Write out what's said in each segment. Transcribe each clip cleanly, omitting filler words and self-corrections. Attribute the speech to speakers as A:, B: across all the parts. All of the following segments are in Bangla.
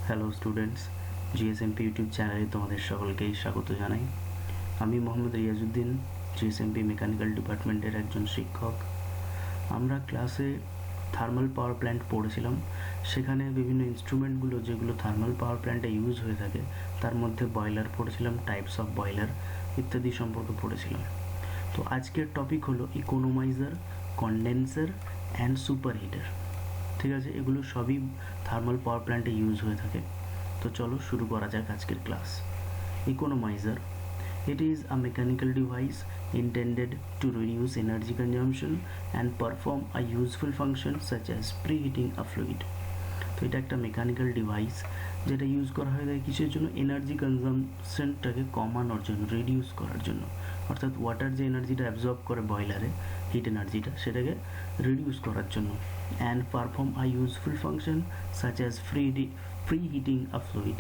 A: হ্যালো স্টুডেন্টস, GSMP ইউটিউব চ্যানেলে তোমাদের সকলকেই স্বাগত জানাই। আমি মোহাম্মদ রিয়াজুদ্দিন, GSMP মেকানিক্যাল ডিপার্টমেন্টের একজন শিক্ষক। আমরা ক্লাসে থার্মাল পাওয়ার প্ল্যান্ট পড়েছিলাম। সেখানে বিভিন্ন ইনস্ট্রুমেন্টগুলো যেগুলো থার্মাল পাওয়ার প্ল্যান্টে ইউজ হয়ে থাকে, তার মধ্যে বয়লার পড়েছিলাম, টাইপস অফ বয়লার ইত্যাদি সম্পর্কে পড়েছিলাম। তো আজকের টপিক হলো ইকোনোমাইজার, কন্ডেন্সার অ্যান্ড সুপার হিটার। ঠিক আছে, এগুলো সবই থার্মাল পাওয়ার প্ল্যান্টে ইউজ হয়ে থাকে। তো চলো শুরু করা যাক আজকের class. Economiser. It is a mechanical device intended to reduce energy consumption and perform a useful function such as preheating a fluid. তো এটা একটা মেকানিক্যাল ডিভাইস যেটা ইউজ করা হয় কিসের জন্য? এনার্জি কনজামশনটাকে কমানোর জন্য, রিডিউস করার জন্য। অর্থাৎ ওয়াটার যে এনার্জিটা অ্যাবজর্ব করে বয়লারে, হিট এনার্জিটা, সেটাকে রিডিউস করার জন্য। And perform a useful function such as preheating a fluid.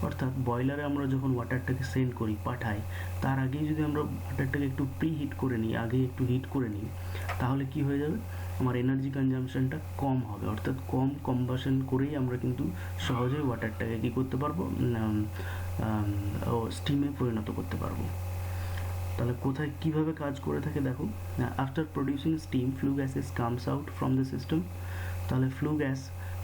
A: অর্থাৎ বয়লারে আমরা যখন ওয়াটারটাকে সেন্ড করি, পাঠাই, তার আগেই যদি আমরা ওয়াটারটাকে একটু প্রি হিট করে নিই, আগে একটু হিট করে নিই, তাহলে কি হয়ে যাবে? আমার এনার্জি কনজামশনটা কম হবে। অর্থাৎ কম কম্বাসন করেই আমরা কিন্তু সহজেই ওয়াটারটাকে কী করতে পারবো? স্টিমে পরিণত করতে পারবো। তাহলে কোথায় কীভাবে কাজ করে থাকে দেখো। After producing steam, flu gases comes out from the system. তাহলে ফ্লু গ্যাস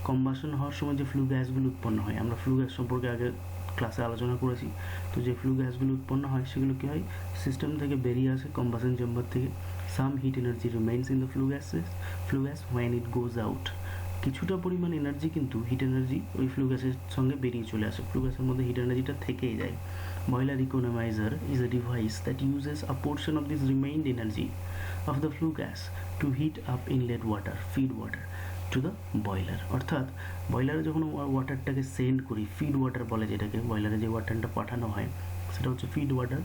A: কম্বাসন হওয়ার সময় যে ফ্লু গ্যাসগুলো উৎপন্ন হয়, আমরা ফ্লু গ্যাস সম্পর্কে আগে ক্লাসে আলোচনা করেছি। তো যে ফ্লু গ্যাসগুলো উৎপন্ন হয় সেগুলো কী হয়? সিস্টেম থেকে বেরিয়ে আসে, কম্বাসন চেম্বার থেকে। Some heat energy remains in the flue gas when it goes out. কিছুটা পরিমাণ এনার্জি কিন্তু হিট এনার্জি ওই ফ্লু গ্যাসের সঙ্গে বেরিয়ে চলে আসে, ফ্লু গ্যাসের মধ্যে হিট এনার্জিটা থেকেই যায়। Boiler economizer is a device that uses a portion of this remained energy of the flue gas to heat up inlet water, feed water to the boiler. অর্থাৎ বয়লারে যখন ওয়াটারটাকে সেন্ড করি, ফিড ওয়াটার বলে যেটাকে, বয়লারে যে ওয়াটারটা পাঠানো হয় সেটা হচ্ছে ফিড ওয়াটার।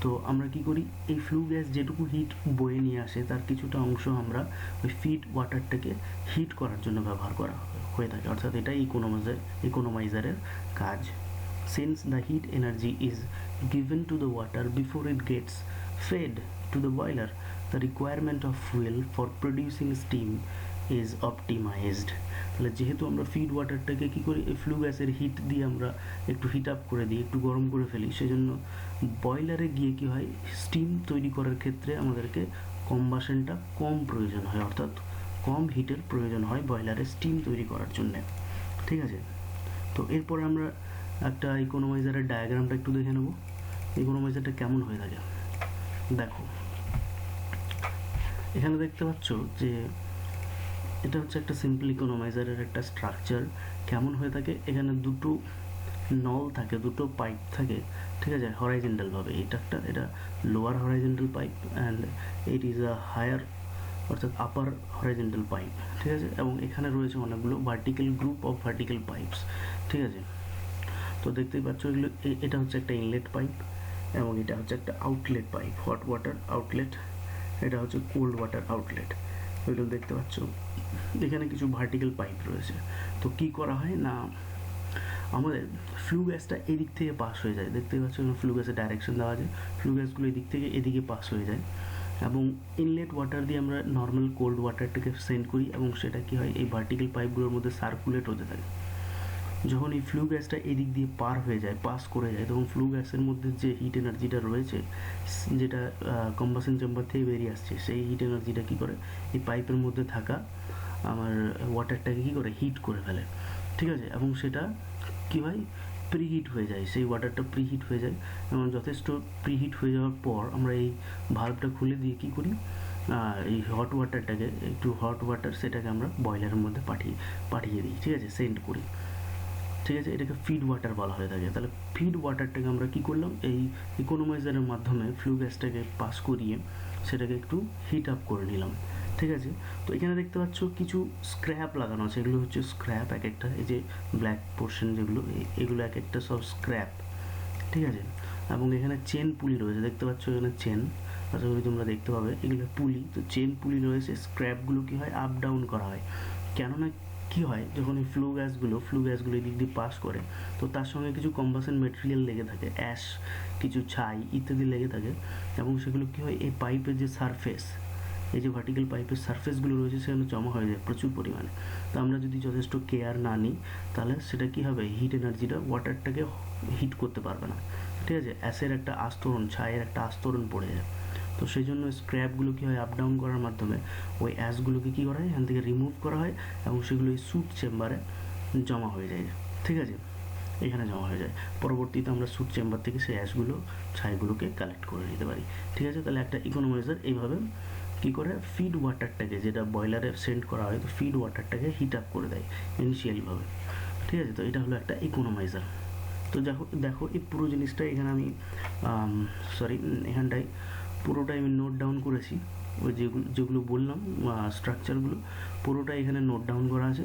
A: তো আমরা কি করি? এই ফ্লু গ্যাস যেটুকু হিট বয়ে নিয়ে আসে তার কিছুটা অংশ আমরা ওই ফিড ওয়াটারটাকে হিট করার জন্য ব্যবহার করা হয়ে থাকে। অর্থাৎ এটাই ইকোনোমাইজারের কাজ। Since the heat energy is given to the water before it gets fed to the boiler, the requirement of fuel for producing steam is optimized. তাহলে যেহেতু আমরা ফিড ওয়াটারটাকে কী করি? এই ফ্লু গ্যাসের হিট দিয়ে আমরা একটু হিট আপ করে দিই, একটু গরম করে ফেলি, সেজন্য বয়লারে গিয়ে কী হয়? স্টিম তৈরি করার ক্ষেত্রে আমাদেরকে কম্বাসনটা কম প্রয়োজন হয়, অর্থাৎ কম হিটের প্রয়োজন হয় বয়লারে স্টিম তৈরি করার জন্যে। ঠিক আছে, তো এরপরে আমরা একটা ইকোনোমাইজারের ডায়াগ্রামটা একটু দেখে নেব। ইকোনোমাইজারটা কেমন হয়ে থাকে দেখো। এখানে দেখতে পাচ্ছ যে এটা হচ্ছে একটা সিম্পল ইকোনোমাইজারের একটা স্ট্রাকচার। কেমন হয়ে থাকে? এখানে দুটো নল থাকে, দুটো পাইপ থাকে, ঠিক আছে, হরাইজেন্টালভাবে। এটা lower horizontal pipe and it is a higher, অর্থাৎ আপার হরাইজেন্টাল পাইপ। ঠিক আছে, এবং এখানে রয়েছে অনেকগুলো vertical group of vertical pipes. ঠিক আছে, তো দেখতেই পাচ্ছ এগুলো, এটা হচ্ছে একটা ইনলেট পাইপ এবং এটা হচ্ছে একটা outlet pipe, hot water outlet. এটা হচ্ছে কোল্ড ওয়াটার আউটলেট। এগুলো দেখতে পাচ্ছ, এখানে কিছু ভার্টিক্যাল পাইপ রয়েছে। তো কি করা হয় না, আমাদের ফ্লু গ্যাসটা এদিক থেকে পাস হয়ে যায়। দেখতেই পাচ্ছ ফ্লু গ্যাসের ডাইরেকশন দেওয়া আছে, ফ্লু গ্যাসগুলো এদিক থেকে এদিকে পাস হয়ে যায় এবং ইনলেট ওয়াটার দিয়ে আমরা নর্মাল কোল্ড ওয়াটারটাকে সেন্ড করি এবং সেটা কি হয়? এই ভার্টিক্যাল পাইপগুলোর মধ্যে সার্কুলেট হতে থাকে। যখন এই ফ্লু গ্যাসটা এদিক দিয়ে পার হয়ে যায়, পাস করে যায়, তখন ফ্লু গ্যাসের মধ্যে যে হিট এনার্জিটা রয়েছে, যেটা কম্বাসন চেম্বার থেকে বেরিয়ে আসছে, সেই হিট এনার্জিটা কী করে? এই পাইপের মধ্যে থাকা আমার ওয়াটারটাকে কী করে? হিট করে ফেলে। ঠিক আছে, এবং সেটা কী হয়? প্রিহিট হয়ে যায়, সেই ওয়াটারটা প্রিহিট হয়ে যায় এবং যথেষ্ট প্রিহিট হয়ে যাওয়ার পর আমরা এই ভাল্বটা খুলে দিয়ে কী করি? এই হট ওয়াটারটাকে, একটু হট ওয়াটার, সেটাকে আমরা বয়লারের মধ্যে পাঠিয়ে দিই। ঠিক আছে, সেন্ড করি। ঠিক আছে, এটাকে ফিড ওয়াটার বলা হয়ে থাকে। তাহলে ফিড ওয়াটারটাকে আমরা কি করলাম? এই ইকোনোমাইজারের মাধ্যমে ফ্লু গ্যাসটাকে পাস করিয়ে সেটাকে একটু হিট আপ করে নিলাম। ঠিক আছে, তো এখানে দেখতে পাচ্ছ কিছু স্ক্র্যাপ লাগানো আছে। এগুলো হচ্ছে স্ক্র্যাপ, এক একটা, এই যে ব্ল্যাক পোর্শন যেগুলো, এগুলো এক একটা সব স্ক্র্যাপ। ঠিক আছে, এবং এখানে চেন পুলি রয়েছে, দেখতে পাচ্ছ এখানে চেন, আশা করি তোমরা দেখতে পাবে, এগুলো পুলি। তো চেন পুলি রয়েছে, স্ক্র্যাপগুলো কী হয়? আপ ডাউন করা হয়। কেননা কী হয়? যখন এই ফ্লু গ্যাসগুলো এদিক দিয়ে পাস করে, তো তার সঙ্গে কিছু কম্বাসন মেটেরিয়াল লেগে থাকে, অ্যাশ, কিছু ছাই ইত্যাদি লেগে থাকে এবং সেগুলো কী হয়? এই পাইপের যে সারফেস, এই যে ভার্টিক্যাল পাইপের সারফেসগুলো রয়েছে সেখানে জমা হয়ে যায় প্রচুর পরিমাণে। তো আমরা যদি যথেষ্ট কেয়ার না নিই তাহলে সেটা কি হবে, হিট এনার্জিটা ওয়াটারটাকে হিট করতে পারবে না, ঠিক আছে। অ্যাসের একটা আস্তরণ, ছায়ের একটা আস্তরণ পড়ে যায়। তো সেই জন্য স্ক্র্যাপগুলো কী হয়, আপ ডাউন করার মাধ্যমে ওই অ্যাশগুলোকে কী করা হয়, এখান থেকে রিমুভ করা হয় এবং সেগুলো এই স্যুট চেম্বারে জমা হয়ে যায়, ঠিক আছে, এখানে জমা হয়ে যায়। পরবর্তীতে আমরা স্যুট চেম্বার থেকে সেই অ্যাশগুলো, ছাইগুলোকে কালেক্ট করে নিতে পারি, ঠিক আছে। তাহলে একটা ইকোনমাইজার এইভাবে কী করে, ফিড ওয়াটারটাকে, যেটা বয়লারে সেন্ড করা হয়, তো ফিড ওয়াটারটাকে হিট আপ করে দেয় ইনিশিয়ালিভাবে, ঠিক আছে। তো এটা হলো একটা ইকোনমাইজার। তো দেখো এই পুরো জিনিসটা এখানে আমি এখানটায় পুরোটাই আমি নোট ডাউন করেছি, ওই যেগুলো বললাম স্ট্রাকচারগুলো পুরোটাই এখানে নোট ডাউন করা আছে।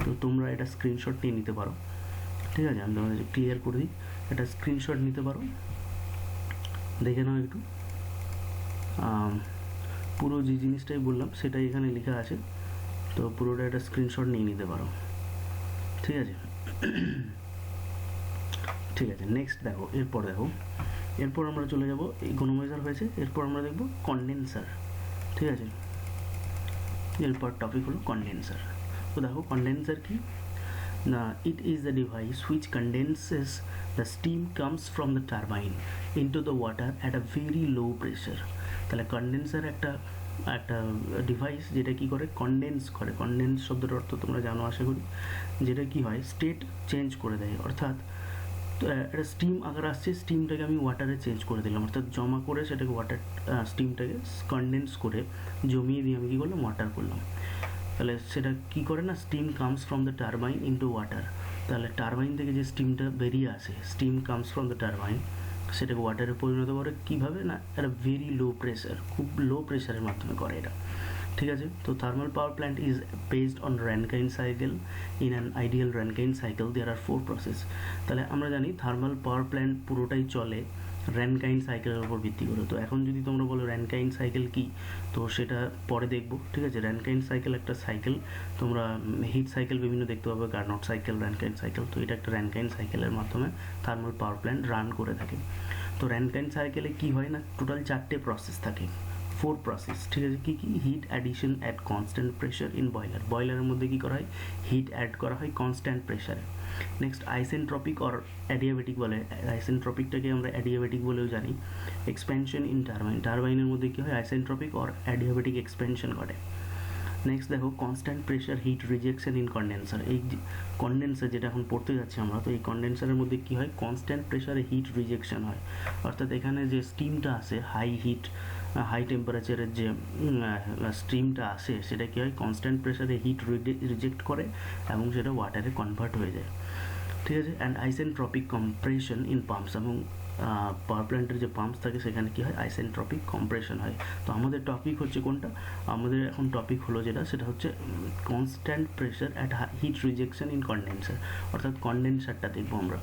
A: তো তোমরা এটা স্ক্রিনশট নিয়ে নিতে পারো, ঠিক আছে। আমি তোমাদের ক্লিয়ার করে দিই, এটা স্ক্রিনশট নিতে পারো, দেখে নাও একটু। পুরো যে জিনিসটাই বললাম সেটাই এখানে লেখা আছে, তো পুরোটা একটা স্ক্রিনশট নিয়ে নিতে পারো, ঠিক আছে। ঠিক আছে, নেক্সট দেখো, এরপর আমরা চলে যাব, ইকোনমাইজার হয়েছে, এরপর আমরা দেখব কন্ডেন্সার, ঠিক আছে। এরপর টপিক হলো কন্ডেন্সার। তো দেখো কন্ডেন্সার কি, it is the device which condenses the steam comes from the turbine into the water at a very low pressure। তাহলে কন্ডেন্সার একটা ডিভাইস যেটা কি করে, কন্ডেন্স করে। কন্ডেন্স শব্দের অর্থ তোমরা জানো আশা করি, যেটা কি হয়, স্টেট চেঞ্জ করে দেয়। অর্থাৎ একটা স্টিম আকার আসছে, স্টিমটাকে আমি ওয়াটারে চেঞ্জ করে দিলাম, অর্থাৎ জমা করে সেটাকে ওয়াটার, স্টিমটাকে কন্ডেন্স করে জমিয়ে দিয়ে আমি কী করলাম, ওয়াটার করলাম। তাহলে সেটা কি করে না, steam comes from the turbine into water. তাহলে টারবাইন থেকে যে স্টিমটা বেরিয়ে আসে, steam comes from the turbine, সেটাকে ওয়াটারে পরিণত করে কীভাবে না, একটা ভেরি লো প্রেশার, খুব লো প্রেশারের মাধ্যমে করে এটা, ঠিক আছে। তো thermal power plant is based on Rankine cycle. In an ideal Rankine cycle there are 4 process. তাহলে আমরা জানি থার্মাল পাওয়ার প্ল্যান্ট পুরোটাই চলে র্যানকাইন সাইকেলের উপর ভিত্তি করে। তো এখন যদি তোমরা বলো র্যানকাইন সাইকেল কি, তো সেটা পরে দেখবো, ঠিক আছে। র্যানকাইন সাইকেল একটা সাইকেল, তোমরা হিট সাইকেল বিভিন্ন দেখতে পাবে, কার্নট সাইকেল, র্যানকাইন সাইকেল। তো এটা একটা র্যানকাইন সাইকেলের মাধ্যমে থার্মাল পাওয়ার প্ল্যান্ট রান করে থাকে। তো র্যানকাইন সাইকেলে কি হয় না, টোটাল 4টে প্রসেস থাকে, 4 প্রসেস, ঠিক আছে। কি heat addition at constant pressure in boiler. বয়লারের মধ্যে কি করা হয়, হিট অ্যাড করা হয় কনস্ট্যান্ট প্রেশারে। নেক্সট আইসেন্ট্রপিক অর অ্যাডিয়াবেটিক বলে, আইসেন্ট্রপিকটাকে আমরা অ্যাডিয়াবেটিক বলেও জানি। এক্সপেনশন ইন টারবাইন, টারবাইনের মধ্যে কি হয়, আইসেন্ট্রপিক অর অ্যাডিয়াবেটিক এক্সপেনশন ঘটে। নেক্সট দেখো constant pressure heat rejection in condenser. এই কন্ডেন্সার যেটা এখন পড়তে যাচ্ছি আমরা, তো এই কন্ডেন্সারের মধ্যে কি হয়, কনস্ট্যান্ট প্রেশারে হিট রিজেকশন হয়। অর্থাৎ এখানে যে স্টিমটা আসে, হাই টেম্পারেচারের যে স্টিমটা আসে, সেটা কী হয়, কনস্ট্যান্ট প্রেশারে হিট রিজেক্ট করে এবং সেটা ওয়াটারে কনভার্ট হয়ে যায়, ঠিক আছে। And isentropic compression in pumps, এবং পাওয়ার প্ল্যান্টের যে পাম্পস থাকে সেখানে কী হয়, আইসেন্ট্রপিক কম্প্রেশন হয়। তো আমাদের টপিক হচ্ছে কোনটা, আমাদের এখন টপিক হলো যেটা, সেটা হচ্ছে constant pressure at heat rejection in condenser, অর্থাৎ কন্ডেন্সারটা দেখবো আমরা,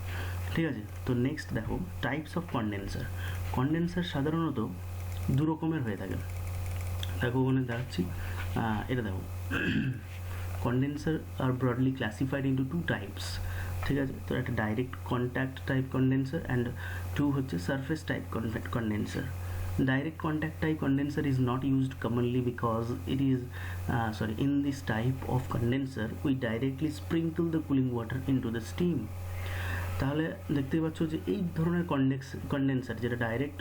A: ঠিক আছে। তো নেক্সট দেখো টাইপস অফ কন্ডেন্সার। কন্ডেন্সার সাধারণত 2 রকমের হয়ে থাকে। দেখো ওখানে দেখাচ্ছি, এটা দেখো, কন্ডেন্সার আর ব্রডলি ক্লাসিফাইড ইন্টু 2 টাইপস, ঠিক আছে। তো একটা direct contact type condenser and 2 হচ্ছে surface type condenser. Direct contact type condenser is not used commonly because it is in this type of condenser we directly sprinkle the cooling water into the steam। তাহলে দেখতেই পাচ্ছ যে এই ধরনের কন্ডেন্সার যেটা ডাইরেক্ট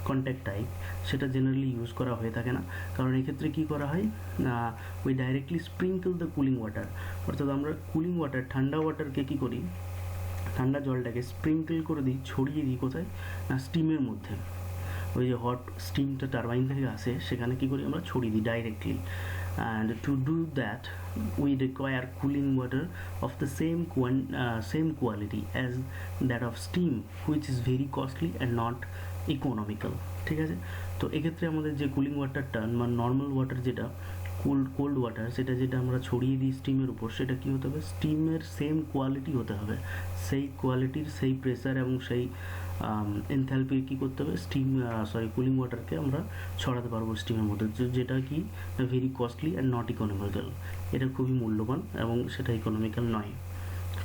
A: কন্ট্যাক্ট টাইপ, সেটা জেনারেলি ইউজ করা হয়ে থাকে না। কারণ এক্ষেত্রে কী করা হয়, we directly sprinkle the cooling water, অর্থাৎ আমরা কুলিং ওয়াটার, ঠান্ডা ওয়াটারকে কী করি, ঠান্ডা জলটাকে স্প্রিঙ্কল করে দিই, ছড়িয়ে দিই কোথায় না, স্টিমের মধ্যে। ওই যে হট স্টিমটা টারবাইন থেকে আসে, সেখানে কী করি আমরা, ছড়িয়ে দিই directly. And to do that we require cooling water of the same quality as that of steam, which is very costly and not economical, ঠিক আছে। তো এক্ষেত্রে আমাদের যে কুলিং ওয়াটারটা বা নর্মাল ওয়াটার, যেটা কোল্ড ওয়াটার, সেটা যেটা আমরা ছড়িয়ে দিই স্টিমের উপর, সেটা কী হতে হবে, স্টিমের সেম কোয়ালিটি হতে হবে, সেই কোয়ালিটির, সেই প্রেসার এবং সেই এনথ্যালপি কী করতে হবে, কুলিং ওয়াটারকে আমরা ছড়াতে পারবো স্টিমের মধ্যে, যেটা কি very costly and not economical. এটা খুবই মূল্যবান এবং সেটা ইকোনমিক্যাল নয়,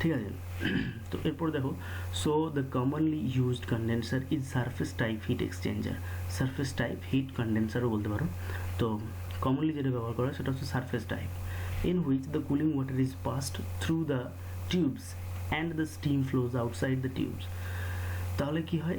A: ঠিক আছে। তো এরপর দেখো, so the commonly used condenser is surface type heat exchanger. Surface type heat কন্ডেন্সারও বলতে পারো। তো কমনলি যেটা ব্যবহার করা সেটা হচ্ছে surface type, in which the cooling water is passed through the tubes and the steam flows outside the tubes। তাহলে কি হয়,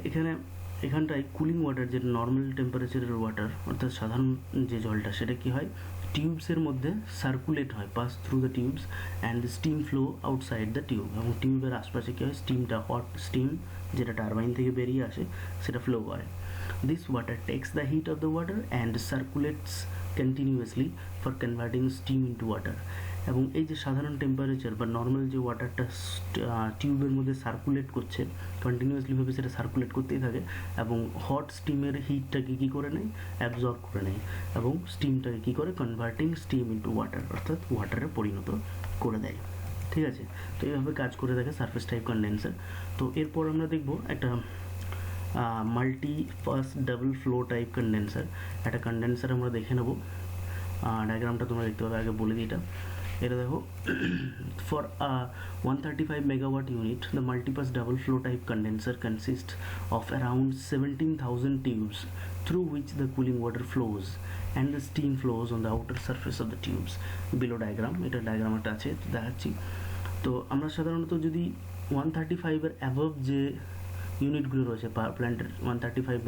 A: এখানটায় কুলিং ওয়াটার, যেটা নর্মাল টেম্পারেচারের ওয়াটার অর্থাৎ সাধারণ যে জলটা, সেটা কি হয় টিউবসের মধ্যে সার্কুলেট হয়, pass through the tubes and steam flow outside the tube. এবং টিউবের আশপাশে কী হয়, স্টিমটা, হট স্টিম যেটা টারবাইন থেকে বেরিয়ে আসে সেটা ফ্লো করে। This water text the heat of the water and সার্কুলেটস continuously for converting steam into water. এবং এই যে সাধারণ টেম্পারেচার বা নর্মাল যে ওয়াটারটা টিউবের মধ্যে সার্কুলেট করছে, কন্টিনিউয়াসলিভাবে সেটা সার্কুলেট করতেই থাকে এবং হট স্টিমের হিটটাকে কী করে নেয়, অ্যাবজর্ব করে নেয় এবং স্টিমটাকে কী করে, কনভার্টিং স্টিম ইন্টু ওয়াটার, অর্থাৎ ওয়াটারে পরিণত করে দেয়। ঠিক আছে, তো এইভাবে কাজ করে থাকে সারফেস টাইপ কন্ডেন্সার। তো এরপর আমরা দেখব একটা multi pass double flow type condenser. একটা কন্ডেন্সার আমরা দেখে নেব, ডায়াগ্রামটা তোমরা দেখতে পাবে, আগে বলে দিই এটা দেখো। For 135 megawatt unit, the multipass double flow type condenser consists of around 17,000 tubes through which the cooling water flows and the steam flows on the outer surface of the tubes below diagram। এটা ডায়াগ্রামটা আছে, দেখাচ্ছি। তো আমরা সাধারণত যদি 135 এর অ্যাবভ যে ইউনিটগুলো রয়েছে পাওয়ার প্ল্যান্টের, 135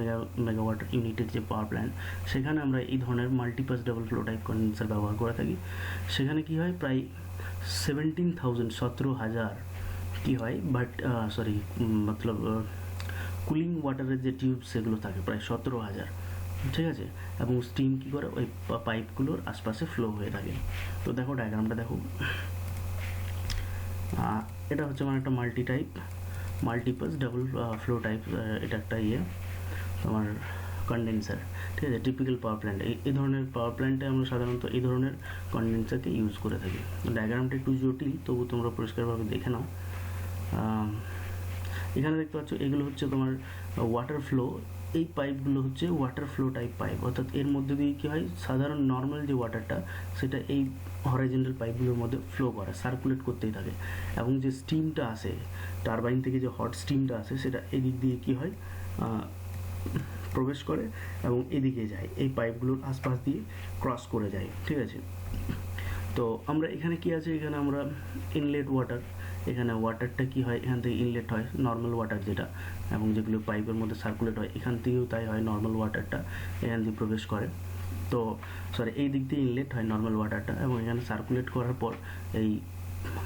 A: মেগাওয়াট ইউনিটের যে পাওয়ার প্ল্যান্ট, সেখানে আমরা এই ধরনের মাল্টিপাস ডাবল ফ্লো টাইপ কন্ডেন্সার ব্যবহার করে থাকি। সেখানে কি হয়, প্রায় 17,000 কি হয়, বাট মতলব কুলিং ওয়াটারের যে টিউব সেগুলো থাকে প্রায় 17,000। ঠিক আছে, এবং স্টিম কী করে ওই পাইপগুলোর আশপাশে ফ্লো হয়ে থাকে। তো দেখো ডায়াগ্রামটা দেখো, এটা হচ্ছে মানে একটা মাল্টিপাস ডাবল ফ্লো টাইপ, এটা একটা তোমার কন্ডেন্সার। ঠিক আছে, টিপিক্যাল পাওয়ার প্ল্যান্ট, এই ধরনের পাওয়ার প্ল্যান্টে আমরা সাধারণত এই ধরনের কন্ডেন্সারকে ইউজ করে থাকি। ডায়াগ্রামটা একটু জটিল, তবু তোমরা পরিষ্কারভাবে দেখে নাও। এখানে দেখতে পাচ্ছ এগুলো হচ্ছে তোমার ওয়াটার ফ্লো, এই পাইপগুলো হচ্ছে ওয়াটার ফ্লো টাইপ পাইপ, অর্থাৎ এর মধ্যে দিয়ে কী হয়, সাধারণ নর্মাল যে ওয়াটারটা সেটা এই হরাইজন্টাল পাইপগুলোর মধ্যে ফ্লো করে, সার্কুলেট করতেই থাকে। এবং যে স্টিমটা আসে টারবাইন থেকে, যে হট স্টিমটা আসে, সেটা এদিক দিয়ে কী হয়, প্রবেশ করে এবং এদিকে যায়, এই পাইপগুলোর আশপাশ দিয়ে ক্রস করে যায়। ঠিক আছে, তো আমরা এখানে কি আছে, এখানে আমরা ইনলেট ওয়াটার, এখানে ওয়াটারটা কি হয়, এখান থেকে ইনলেট হয় নর্মাল ওয়াটার যেটা, এবং যেগুলো পাইপের মধ্যে সার্কুলেট হয় এখান থেকেও তাই হয়, নর্মাল ওয়াটারটা এখান দিয়ে প্রবেশ করে। তো এই দিক দিয়ে ইনলেট হয় নর্মাল ওয়াটারটা, এবং এখানে সার্কুলেট করার পর এই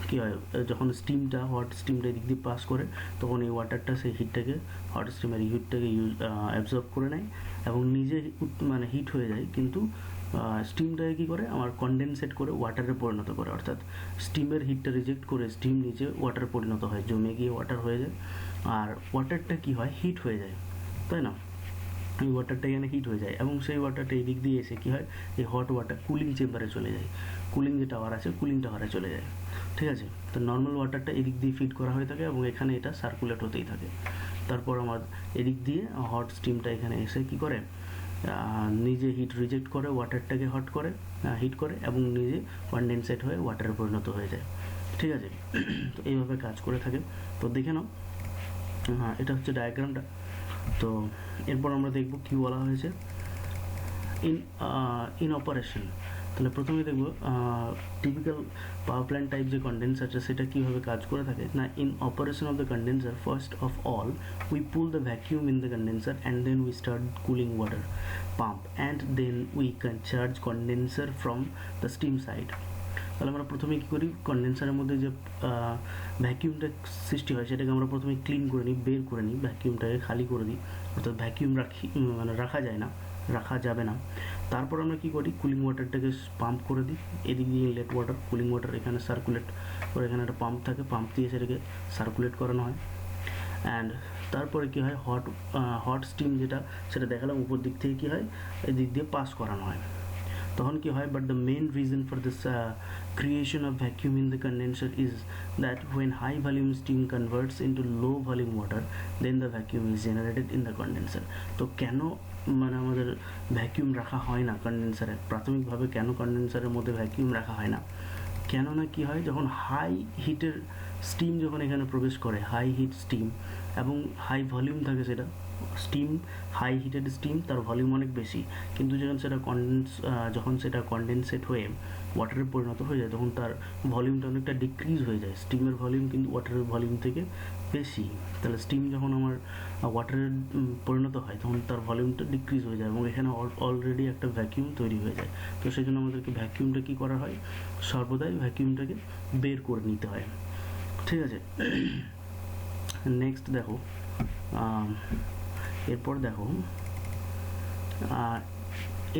A: কী হয়, যখন হট স্টিমটা এদিক দিয়ে পাস করে, তখন এই ওয়াটারটা সেই হিটটাকে, হট স্টিমের হিটটাকে অ্যাবজর্ব করে নেয় এবং নিজে মানে হিট হয়ে যায়, কিন্তু স্টিমটাকে কী করে, আমার কন্ডেনসেট করে ওয়াটারে পরিণত করে, অর্থাৎ স্টিমের হিটটা রিজেক্ট করে স্টিম নিচে ওয়াটারে পরিণত হয়, জমে গিয়ে ওয়াটার হয়ে যায়, আর ওয়াটারটা কী হয়, হিট হয়ে যায়, তাই না। এই ওয়াটারটা এখানে হিট হয়ে যায় এবং সেই ওয়াটারটা এই দিক দিয়ে এসে কী হয়, এই হট ওয়াটার কুলিং চেম্বারে চলে যায়, কুলিং যে টাওয়ার আছে কুলিং টাওয়ারে চলে যায়। ঠিক আছে, তো নর্মাল ওয়াটারটা এদিক দিয়ে ফিড করা হয়ে থাকে এবং এখানে এটা সার্কুলেট হতেই থাকে। তারপর আমার এদিক দিয়ে হট স্টিমটা এখানে এসে কী করে, নিজে হিট রিজেক্ট করে, ওয়াটারটাকে হিট করে এবং নিজে কন্ডেনসেট হয়ে ওয়াটারে পরিণত হয়ে যায়। ঠিক আছে, তো এইভাবে কাজ করে থাকে। তো দেখে নাও, এটা হচ্ছে ডায়াগ্রামটা। তো এরপর আমরা দেখব কি বলা হয়েছে ইন অপারেশন। তাহলে প্রথমে দেখব টিপিক্যাল পাওয়ার প্ল্যান্ট টাইপ যে কন্ডেন্সারটা সেটা কীভাবে কাজ করে থাকে না। In operation of the condenser, first of all we pull the vacuum in the condenser and then we start cooling water pump and then we can charge condenser from the steam side. তাহলে আমরা প্রথমে কী করি, কন্ডেন্সারের মধ্যে যে ভ্যাকিউমটা সৃষ্টি হয় সেটাকে আমরা প্রথমে ক্লিন করে নিই, বের করে নিই, ভ্যাকিউমটাকে খালি করে দিই, অর্থাৎ ভ্যাকিউম রাখা যাবে না। তারপর আমরা কী করি, কুলিং ওয়াটারটাকে পাম্প করে দিই, এদিক দিয়ে ইনলেট ওয়াটার, কুলিং ওয়াটার এখানে সার্কুলেট করে, এখানে একটা পাম্প থাকে, পাম্প দিয়ে সেটাকে সার্কুলেট করানো হয়। অ্যান্ড তারপরে কী হয়, হট স্টিম যেটা সেটা দেখালাম উপর দিক থেকে কী হয়, এদিক দিয়ে পাস করানো হয়। তখন কি হয়, but the main reason for this creation of vacuum in the condenser is that when high volume steam converts into low volume water, then the vacuum is generated in the condenser. তো কেন মানে আমাদের ভ্যাকিউম রাখা হয় না কন্ডেন্সারে, প্রাথমিকভাবে কেন কন্ডেন্সারের মধ্যে ভ্যাকিউম রাখা হয় না, কেননা কি হয়, যখন হাই হিটের স্টিম যখন এখানে প্রবেশ করে, হাই হিট স্টিম এবং হাই ভলিউম থাকে, সেটা স্টিম হাই হিটেড স্টিম, তার ভলিউম অনেক বেশি, কিন্তু যখন সেটা কনডেনসেট হয়ে ওয়াটারে পরিণত হয়ে যায় তখন তার ভলিউমটা অনেকটা ডিক্রিজ হয়ে যায়। স্টিমের ভলিউম কিন্তু ওয়াটারের ভলিউম থেকে বেশি, তাহলে স্টিম যখন আমার ওয়াটারে পরিণত হয় তখন তার ভলিউমটা ডিক্রিজ হয়ে যায় এবং এখানে অলরেডি একটা ভ্যাকিউম তৈরি হয়ে যায়। তো সেই জন্য আমাদেরকে ভ্যাকিউমটা কী করা হয়, সর্বদাই ভ্যাকিউমটাকে বের করে নিতে হয়। ঠিক আছে, নেক্সট দেখো, এরপর দেখো,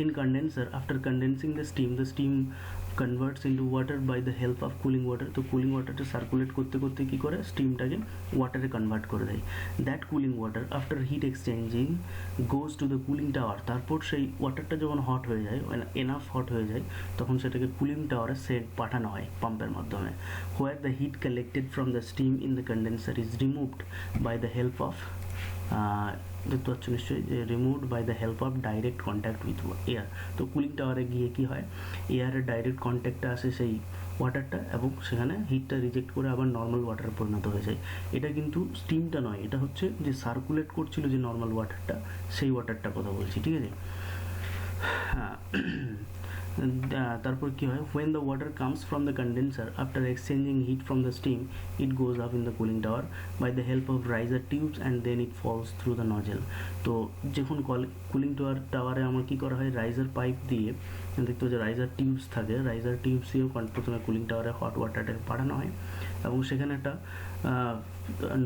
A: in condenser, after condensing the steam converts into water by the help of cooling water। তো কুলিং ওয়াটারটা সার্কুলেট করতে করতে কী করে, স্টিমটাকে ওয়াটারে কনভার্ট করে দেয়। That cooling water after heat exchanging goes to the cooling tower. তারপর সেই ওয়াটারটা যখন হট হয়ে যায়, এনাফ হট হয়ে যায়, তখন সেটাকে কুলিং টাওয়ারে পাঠানো হয় পাম্পের মাধ্যমে। Where the heat collected from the steam in the condenser is removed by the help of, দেখতে পাচ্ছ নিশ্চয়ই, যে removed by the help of direct contact with air. তো কুলিং টাওয়ারে গিয়ে কী হয়, এয়ারের ডাইরেক্ট কন্ট্যাক্টটা আসে সেই ওয়াটারটা এবং সেখানে হিটটা রিজেক্ট করে আবার নর্মাল ওয়াটারে পরিণত হয়ে যায়। এটা কিন্তু স্টিমটা নয়, এটা হচ্ছে যে সার্কুলেট করছিল যে নর্মাল ওয়াটারটা, সেই ওয়াটারটা কথা বলছি। ঠিক আছে, তারপর কি হয়, when the water comes from the condenser after exchanging heat from the steam, it goes up in the cooling tower by the help of riser tubes and then it falls through the nozzle। তো যখন কুলিং টাওয়ারে আমার কি করা হয়, রাইজার পাইপ দিয়ে, দেখতে যে রাইজার টিউবস থাকে, রাইজার টিউবস দিয়েও প্রথমে কুলিং টাওয়ারে হট ওয়াটারটাকে পাঠানো হয় এবং সেখানে একটা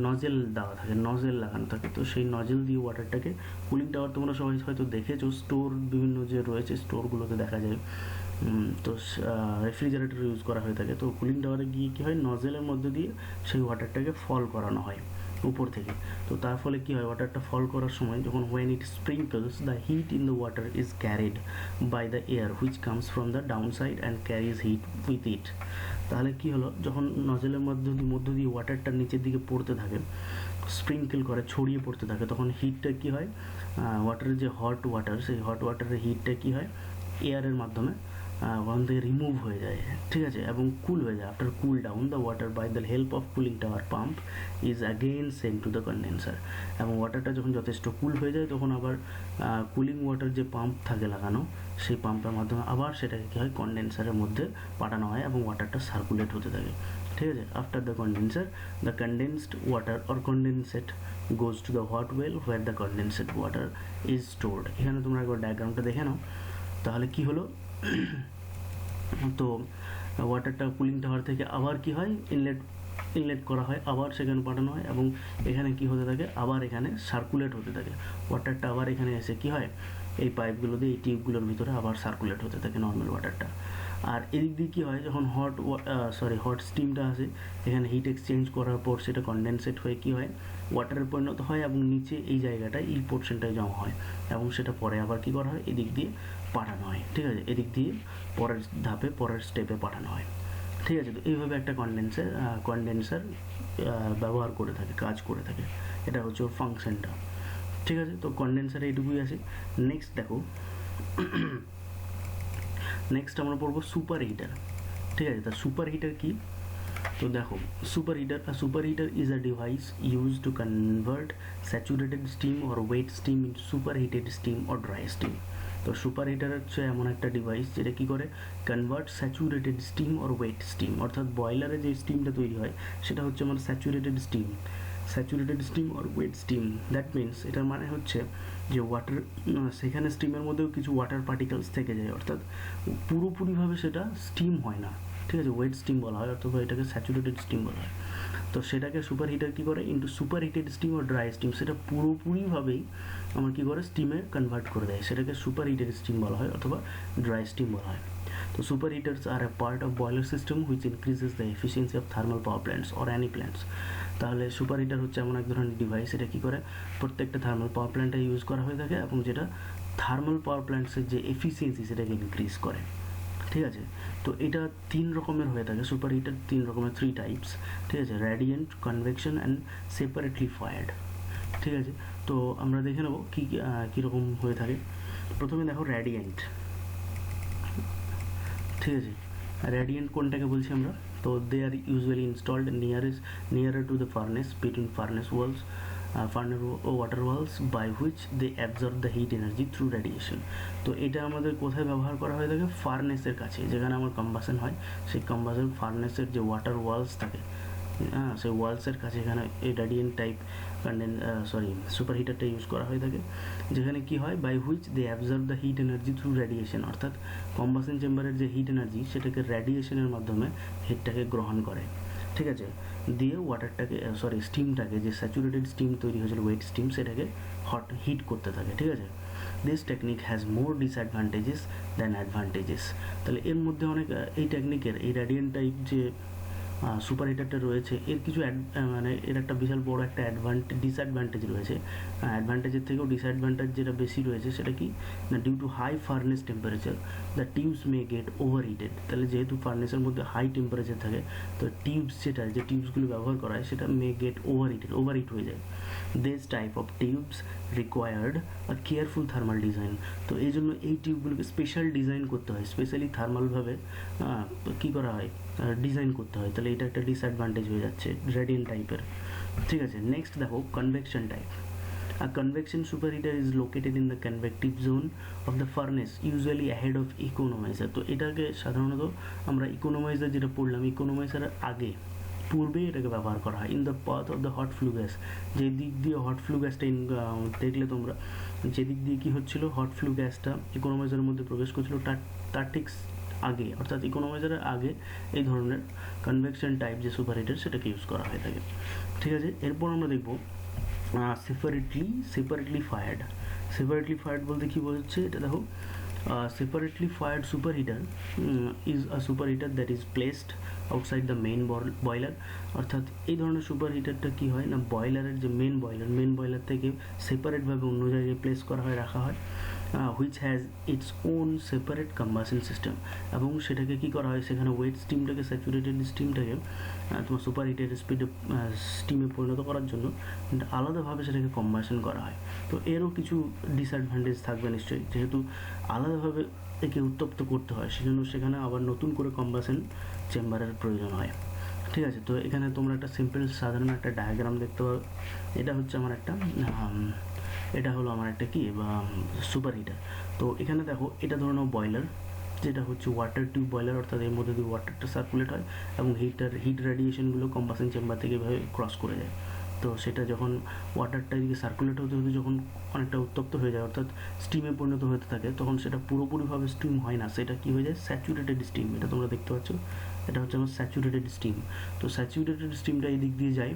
A: নজেল দেওয়া থাকে, নজেল লাগানো থাকে। তো সেই নজেল দিয়ে ওয়াটারটাকে কুলিং টাওয়ার, তোমরা সবাই হয়তো দেখেছো, স্টোর বিভিন্ন যে রয়েছে স্টোরগুলোতে দেখা যায়, তো রেফ্রিজারেটর ইউজ করা হয়ে থাকে। তো কুলিং টাওয়ারে গিয়ে কী হয়, নজেলের মধ্যে দিয়ে সেই ওয়াটারটাকে ফল করানো হয় উপর থেকে। তো তার ফলে কী হয়, ওয়াটারটা ফল করার সময় যখন when it sprinkles, the heat in the water is carried by the air which comes from the downside and carries heat with it। তাহলে কি হলো, যখন নজেলের মধ্য দিয়ে ওয়াটারটা নিচের দিকে পড়তে থাকে, স্প্রিঙ্কেল করে ছড়িয়ে পড়তে থাকে, তখন হিটটা কি হয়, ওয়াটারের যে হট ওয়াটার, সেই হট ওয়াটারের হিটটা কি হয়, এয়ারের মাধ্যমে ওখান থেকে রিমুভ হয়ে যায়। ঠিক আছে, এবং কুল হয়ে যায়। After cool down the water by the help of cooling tower pump is again sent to the condenser. এবং ওয়াটারটা যখন যথেষ্ট কুল হয়ে যায় তখন আবার কুলিং ওয়াটার যে পাম্প থাকে লাগানো, সেই পাম্পের মাধ্যমে আবার সেটাকে কী হয়, কন্ডেন্সারের মধ্যে পাঠানো হয় এবং ওয়াটারটা সার্কুলেট হতে থাকে। ঠিক আছে, after the condenser the condensed water or condensate goes to the hot well where the condensed water is stored. এখানে তোমরা একবার ডায়াগ্রামটা দেখে নাও। তাহলে কি হলো, তো ওয়াটারটা কুলিং টাওয়ার থেকে আবার কি হয়, ইনলেট করা হয়, আবার সেখানে পাঠানো হয় এবং এখানে কি হতে থাকে, আবার এখানে সার্কুলেট হতে থাকে। ওয়াটারটা আবার এখানে এসে কি হয়, এই পাইপগুলো দিয়ে, এই টিউবগুলোর ভিতরে আবার সার্কুলেট হতে থাকে নর্মাল ওয়াটারটা। আর এদিক দিয়ে কী হয়, যখন হট স্টিমটা আসে, এখানে হিট এক্সচেঞ্জ করার পর সেটা কন্ডেনসেট হয়ে কী হয়, ওয়াটারে পরিণত হয় এবং নিচে এই জায়গাটায়, এই পোর্শনটায় জমা হয় এবং সেটা পরে আবার কী করা হয়, এদিক দিয়ে পাঠানো হয়। ঠিক আছে, এদিক দিয়ে পরের ধাপে, পরের স্টেপে পাঠানো হয়। ঠিক আছে, তো এইভাবে একটা কন্ডেন্সার ব্যবহার করে থাকে, কাজ করে থাকে। এটা হচ্ছে ওর ফাংশনটা। ঠিক আছে, তো কন্ডেন্সারে এইটুকুই আছে। নেক্সট দেখো, নেক্সট আমরা পড়বো সুপার হিটার। ঠিক আছে, তা সুপার হিটার কি, তো দেখো, super heater is a device use to convert saturated steam or wet steam into super heated steam or dry steam. তো সুপার হিটার হচ্ছে এমন একটা ডিভাইস যেটা কি করে, convert saturated steam or wet steam, অর্থাৎ বয়লারে যে স্টিমটা তৈরি হয় সেটা হচ্ছে আমার saturated steam or wet steam. That means, এটার মানে হচ্ছে যে ওয়াটার, সেখানে স্টিমের মধ্যেও কিছু ওয়াটার পার্টিকেলস থেকে যায়, অর্থাৎ পুরোপুরিভাবে সেটা স্টিম হয় না। ঠিক আছে, ওয়েট স্টিম বলা হয় অথবা এটাকে স্যাচুরেটেড স্টিম বলা হয়। তো সেটাকে সুপার হিটার কী করে, ইন্টু সুপার হিটেড স্টিম ও ড্রাই স্টিম, সেটা পুরোপুরিভাবেই আমার কী করে, স্টিমে কনভার্ট করে দেয়, সেটাকে সুপার হিটেড স্টিম বলা হয় অথবা ড্রাই স্টিম বলা হয়। তো super heaters are a part of boiler system which increases the efficiency of thermal power plants or any plants. তাহলে সুপার হিটার হচ্ছে এমন এক ধরনের ডিভাইস, এটা কী করে, প্রত্যেকটা থার্মাল পাওয়ার প্ল্যান্টে ইউজ করা হয়ে থাকে এবং যেটা থার্মাল পাওয়ার প্ল্যান্টসের যে এফিসিয়েন্সি সেটাকে ইনক্রিজ করে। ঠিক আছে, তো এটা 3 রকমের হয়ে থাকে সুপার হিটার, 3 রকমের, 3 টাইপস। ঠিক আছে, radiant, convection and separately fired. ঠিক আছে, তো আমরা দেখে নেব কীরকম হয়ে থাকে। প্রথমে দেখো রেডিয়েন্ট। ঠিক আছে, রেডিয়েন্ট কোনটাকে বলছি আমরা, তো they are usually installed nearer to the furnace between furnace walls water walls by which they absorb the heat energy through radiation. তো এটা আমাদের কোথায় ব্যবহার করা হয়ে থাকে? ফার্নেসের কাছে, যেখানে আমার কম্বাসন হয়, সেই কম্বাসন ফার্নেসের যে ওয়াটার ওয়ালস থাকে, সেই ওয়ালসের কাছে এখানে এই রেডিয়েন্ট টাইপ সুপার হিটারটা ইউজ করা হয়ে থাকে, যেখানে কি হয়, by which they absorb the heat energy through radiation, অর্থাৎ কম্বাসন চেম্বারের যে হিট এনার্জি সেটাকে রেডিয়েশনের মাধ্যমে হিটটাকে গ্রহণ করে, ঠিক আছে, দিয়ে ওয়াটারটাকে স্টিমটাকে, যে স্যাচুরেটেড স্টিম তৈরি হয়েছিল ওয়েট স্টিম, সেটাকে হিট করতে থাকে, ঠিক আছে। This technique has more disadvantages than advantages. তাহলে এর মধ্যে অনেক এই টেকনিকের, এই রেডিয়েন্ট টাইপ যে সুপার হিটারটা রয়েছে, এর কিছু মানে এর একটা বিশাল বড় একটা ডিসঅ্যাডভান্টেজ রয়েছে। অ্যাডভান্টেজের থেকেও ডিসঅ্যাডভান্টেজ যেটা বেশি রয়েছে সেটা কি না, due to high furnace temperature the tubes may get overheated. তাহলে যেহেতু ফার্নেসের মধ্যে হাই টেম্পারেচার থাকে, তো টিউবস যে টিউবসগুলো ব্যবহার করা হয় সেটা মে গেট ওভারহিট হয়ে যায়। This type of tubes required a careful thermal design. তো এই জন্য এই টিউবগুলোকে স্পেশাল ডিজাইন করতে হয়, স্পেশালি থার্মালভাবে কী করা হয়, ডিজাইন করতে হয়। তাহলে এটা একটা ডিসঅ্যাডভান্টেজ হয়ে যাচ্ছে রেডিয়েন্ট টাইপের, ঠিক আছে। নেক্সট দেখো convection type. A convection superheater is located in the convective zone of the furnace, usually ahead of economizer. তো এটাকে সাধারণত আমরা ইকোনোমাইজার যেটা পড়লাম, ইকোনোমাইজারের আগে পূর্বে এটাকে ব্যবহার করা হয়। In the path of the hot flue gas, যে দিক দিয়ে হট ফ্লু গ্যাসটা দেখলে তোমরা, যে দিক দিয়ে কী হচ্ছিল, হট ফ্লু গ্যাসটা ইকোনোমাইজারের মধ্যে প্রবেশ করছিল, তার ঠিক আগে, অর্থাৎ ইকোনোমাইজারের আগে এই ধরনের কনভেকশন টাইপ যে সুপারহিটার সেটাকে ইউজ করা হয়ে থাকে, ঠিক আছে। এরপর আমরা দেখব সেপারেটলি ফায়ার্ড বলতে কী বোঝাচ্ছে এটা দেখো। Separately fired superheater is a superheater that is placed outside the main boiler। অর্থাৎ এই ধরনের সুপারহিটারটা কী হয় না, বয়লারের যে মেন বয়লার থেকে সেপারেটভাবে অন্য জায়গায় প্লেস করা হয়, রাখা হয়, which has its own separate combustion system. এবং সেটাকে কী করা হয়, সেখানে ওয়েট স্টিমটাকে, স্যাচুরেটেড স্টিমটাকে তোমার সুপারহিটের স্টিমে পরিণত করার জন্য আলাদাভাবে সেটাকে কম্বাসন করা হয়। তো এরও কিছু ডিসঅ্যাডভান্টেজ থাকবে নিশ্চয়ই, যেহেতু আলাদাভাবে একে উত্তপ্ত করতে হয়, সেজন্য সেখানে আবার নতুন করে কম্বাসন চেম্বারের প্রয়োজন হয়, ঠিক আছে। তো এখানে তোমরা একটা সাধারণ একটা ডায়াগ্রাম দেখতে পাবে। এটা হচ্ছে আমার একটা এটা হলো আমার একটা কি সুপার হিটার। তো এখানে দেখো, এটা ধরে নাও বয়লার, যেটা হচ্ছে ওয়াটার টিউব বয়লার, অর্থাৎ এর মধ্যে দিয়ে ওয়াটারটা সার্কুলেট হয় এবং হিট রেডিয়েশনগুলো কম্বাসন চেম্বার থেকে এভাবে ক্রস করে যায়। তো সেটা যখন ওয়াটারটা এদিকে সার্কুলেট হতে হতে যখন অনেকটা উত্তপ্ত হয়ে যায়, অর্থাৎ স্টিমে পরিণত হতে থাকে, তখন সেটা পুরোপুরিভাবে স্টিম হয় না, সেটা কী হয়ে যায়, স্যাচুরেটেড স্টিম। এটা তোমরা দেখতে পাচ্ছ, এটা হচ্ছে আমার স্যাচুরেটেড স্টিম। তো স্যাচুরেটেড স্টিমটা এই দিক দিয়ে যায়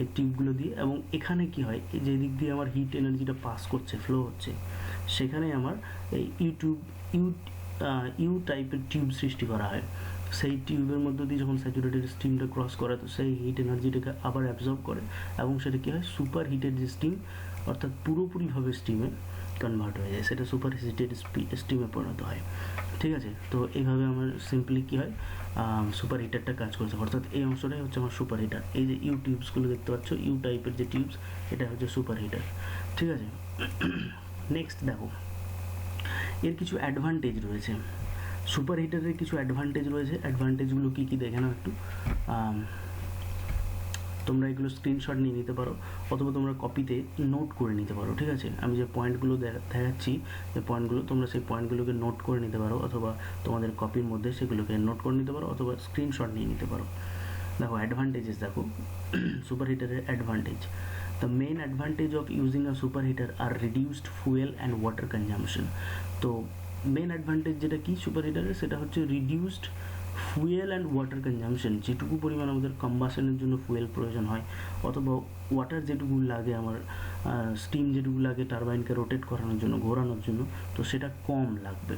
A: এই টিউবগুলো দিয়ে, এবং এখানে কি হয়, এই যে দিক দিয়ে আমার হিট এনার্জিটা পাস করছে, ফ্লো হচ্ছে, সেখানে আমার এই ইউ টাইপের টিউব সৃষ্টি করা হয়। সেই টিউবের মধ্যে দিয়ে যখন স্যাচুরেটেড স্টিমটা ক্রস করে, তো সেই হিট এনার্জিটাকে আবার অ্যাবজর্ব করে, এবং সেটা কী হয়, সুপার হিটেড যে স্টিম, অর্থাৎ পুরোপুরিভাবে স্টিমে কনভার্ট হয়ে যায়, সেটা সুপার হিটেড স্টিমে পরিণত হয়, ঠিক আছে। তো এইভাবে আমার সিম্পলি কী হয়, সুপার হিটারটা কাজ করছে, অর্থাৎ এই অংশটাই হচ্ছে আমার সুপার হিটার। এই যে ইউ টিউবসগুলো দেখতে পাচ্ছ, ইউ টাইপের যে টিউবস, এটা হচ্ছে সুপার হিটার, ঠিক আছে। নেক্সট দেখো, এর কিছু অ্যাডভান্টেজ রয়েছে, সুপার হিটারের কিছু অ্যাডভান্টেজ রয়েছে। অ্যাডভান্টেজগুলো কী কী দেখে নাও একটু। তোমরা এগুলো স্ক্রিনশট নিয়ে নিতে পারো, অথবা তোমরা কপিতে নোট করে নিতে পারো, ঠিক আছে। আমি যে পয়েন্টগুলো দেখাচ্ছি, যে পয়েন্টগুলো, তোমরা সেই পয়েন্টগুলোকে নোট করে নিতে পারো, অথবা তোমাদের কপির মধ্যে সেগুলোকে নোট করে নিতে পারো, অথবা স্ক্রিনশট নিয়ে নিতে পারো। দেখো অ্যাডভান্টেজেস, দেখো সুপার হিটারের advantage. The main advantage of using a super heater are reduced fuel and water consumption. তো মেন অ্যাডভান্টেজ যেটা কি সুপার হিটারের, সেটা হচ্ছে reduced fuel and water consumption. যেটুকু পরিমাণ আমাদের কম্বাসনের জন্য ফুয়েল প্রয়োজন হয়, অথবা ওয়াটার যেটুকু লাগে, আমার স্টিম যেটুকু লাগে টারবাইনকে রোটেট করানোর জন্য, ঘোরানোর জন্য, তো সেটা কম লাগবে,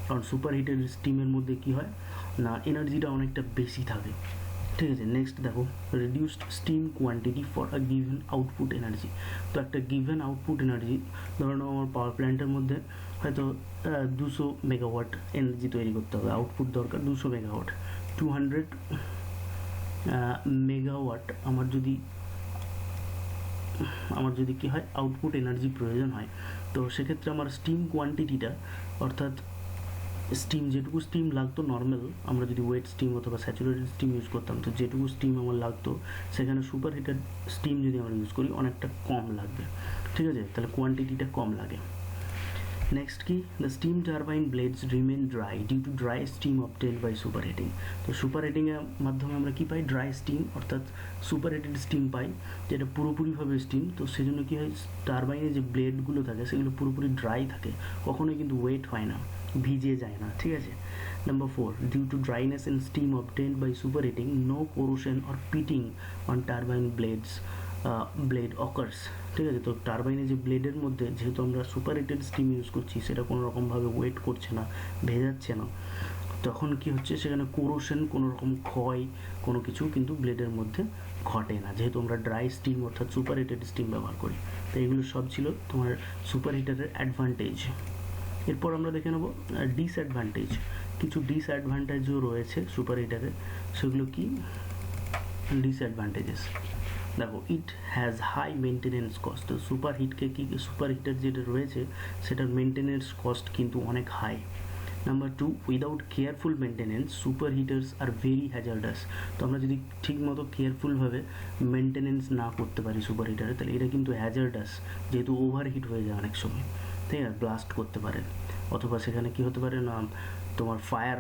A: কারণ সুপার হিটের স্টিমের মধ্যে কি হয় না, এনার্জিটা অনেকটা বেশি থাকে, ঠিক আছে। নেক্সট দেখো, reduced steam quantity for a given output energy. তো একটা গিভেন আউটপুট এনার্জি, ধরো আমার পাওয়ার প্ল্যান্টের মধ্যে হয়তো 200 মেগাওয়াট এনার্জি তৈরি করতে হবে, আউটপুট দরকার 200 মেগাওয়াট, 200 মেগাওয়াট আমার যদি কী হয়, আউটপুট এনার্জি প্রয়োজন হয়, তো সেক্ষেত্রে আমার স্টিম কোয়ান্টিটিটা, অর্থাৎ স্টিম, যেটুকু স্টিম লাগতো নর্মাল আমরা যদি ওয়েট স্টিম অথবা স্যাচুরেটেড স্টিম ইউজ করতাম, তো যেটুকু স্টিম আমার লাগতো সেখানে সুপার হিটেড স্টিম যদি আমরা ইউজ করি অনেকটা কম লাগবে, ঠিক আছে, তাহলে কোয়ান্টিটিটা কম লাগে। নেক্সট কি, the steam turbine blades remain dry due to dry steam obtained by super heating. তো সুপার হিটিংয়ের মাধ্যমে আমরা কি পাই, ড্রাই স্টিম অর্থাৎ সুপার হিটেড স্টিম পাই, যেটা পুরোপুরিভাবে স্টিম। তো সেজন্য কি হয়, টারবাইনে যে ব্লেডগুলো থাকে সেগুলো পুরোপুরি ড্রাই থাকে, কখনোই কিন্তু ওয়েট হয় না, ভিজে যায় না, ঠিক আছে। Number 4, due to dryness and steam obtained by super heating no corrosion or pitting on turbine blade occurs, ঠিক আছে। তো টারবাইনে যে ব্লেডের মধ্যে যেহেতু আমরা সুপার হিটেড স্টিম ইউজ করছি, সেটা কোনো রকমভাবে ওয়েট করছে না, ভেজাচ্ছে না, তখন কি হচ্ছে, সেখানে কোরোশন, কোনো রকম ক্ষয়, কোনো কিছু কিন্তু ব্লেডের মধ্যে ঘটে না, যেহেতু আমরা ড্রাই স্টিম অর্থাৎ সুপার হিটেড স্টিম ব্যবহার করি। তো এগুলো সব ছিল তোমার সুপার হিটারের অ্যাডভান্টেজ। এরপর আমরা দেখে নেব ডিসঅ্যাডভান্টেজ। কিছু ডিসঅ্যাডভান্টেজও রয়েছে সুপার হিটারের, সেগুলো কি ডিসঅ্যাডভান্টেজেস। দেখো, it has high maintenance cost. তো সুপার হিটার যেটা রয়েছে সেটার মেনটেনেন্স কস্ট কিন্তু অনেক high. Number 2, without careful maintenance super heaters are very hazardous. তো আমরা যদি ঠিকমতো কেয়ারফুলভাবে মেনটেনেন্স না করতে পারি সুপার হিটারে, তাহলে এটা কিন্তু হ্যাজার্ডাস, যেহেতু ওভারহিট হয়ে যায় অনেক সময়, ঠিক আছে, ব্লাস্ট করতে পারে, অথবা সেখানে কি হতে পারে না, তোমার ফায়ার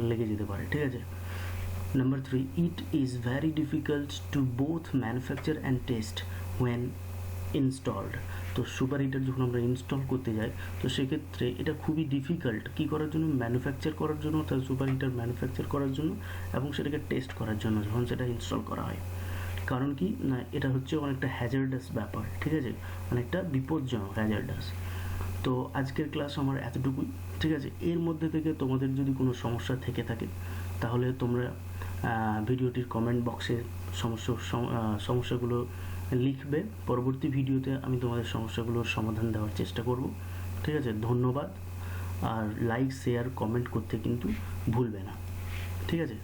A: লেগে যেতে পারে, ঠিক আছে। Number 3, it is very difficult to both manufacture and test when installed. তো সুপার হিটার যখন আমরা ইনস্টল করতে যাই, তো সেক্ষেত্রে এটা খুবই ডিফিকাল্ট কী করার জন্য, ম্যানুফ্যাকচার করার জন্য, অর্থাৎ সুপার হিটার ম্যানুফ্যাকচার করার জন্য এবং সেটাকে টেস্ট করার জন্য যখন সেটা ইনস্টল করা হয়। কারণ কি না, এটা হচ্ছে অনেকটা হ্যাজার্ডাস ব্যাপার, ঠিক আছে, অনেকটা বিপজ্জনক, হ্যাজার্ডাস। তো আজকের ক্লাস আমার এতটুকুই, ঠিক আছে। এর মধ্যে থেকে তোমাদের যদি কোনো সমস্যা থেকে থাকে তাহলে তোমরা ভিডিওটির কমেন্ট বক্সে সমস্যাগুলো লিখবে। পরবর্তী ভিডিওতে আমি তোমাদের সমস্যাগুলোর সমাধান দেওয়ার চেষ্টা করব, ঠিক আছে। ধন্যবাদ, আর লাইক, শেয়ার, কমেন্ট করতে কিন্তু ভুলবে না, ঠিক আছে।